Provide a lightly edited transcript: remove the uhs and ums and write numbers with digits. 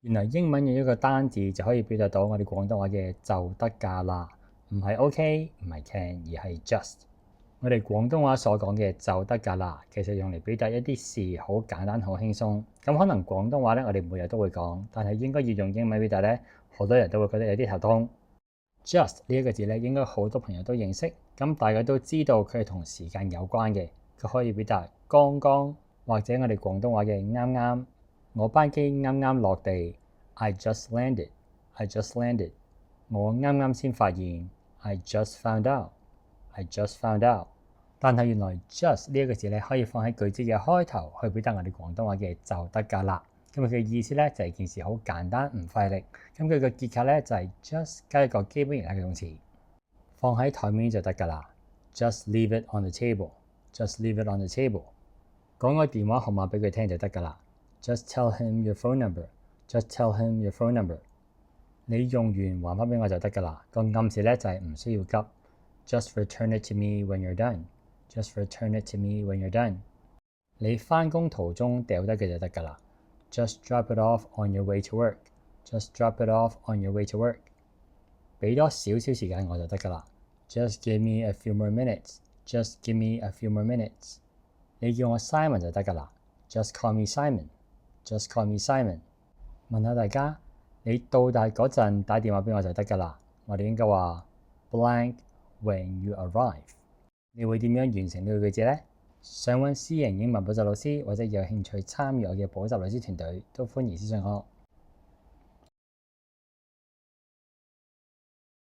原來英文用一個單字就可以表達到我哋廣東話嘅就得㗎啦，唔係 OK，唔係 can，而係 just。我哋廣東話所講嘅就得㗎啦，其實用嚟表達一啲事好簡單、好輕鬆。咁可能廣東話咧，我哋每日都會講，但係應該要用英文表達咧，好多人都會覺得有啲頭痛。just 呢一個字咧，應該好多朋友都認識，咁大家都知道佢係同時間有關嘅，佢可以表達剛剛，或者我哋廣東話嘅啱啱。我班機啱啱落地 ，I just landed。I just landed。我啱啱先發現 ，I just found out。I just found out。但係原來 just 呢一個字咧，可以放喺句子嘅開頭去表達我哋廣東話嘅就得㗎啦。咁佢嘅意思咧就係件事好簡單唔費力。咁佢嘅結構咧就係 just 加一個基本形態嘅動詞，放喺台面就得㗎啦。Just leave it on the table。Just leave it on the table。講個電話號碼俾佢聽就得㗎啦。Just tell him your phone number。Just tell him your phone number。你用完還返俾我就得㗎啦。個暗示咧就係唔需要急。Just return it to me when you're done。Just return it to me when you're done。你返工途中掉低佢就得㗎啦。Just drop it off on your way to work。Just drop it off on your way to work。俾多少少時間我就得㗎啦。Just give me a few more minutes。Just give me a few more minutes。你叫我 Simon 就得㗎啦。Just call me Simon。Just call me Simon。問下大家，你到達嗰陣打電話俾我就得㗎啦。我哋應該話 blank when you arrive。你會點樣完成呢個句子呢？想揾私人英文補習老師或者有興趣參與我嘅補習老師團隊，都歡迎私信我。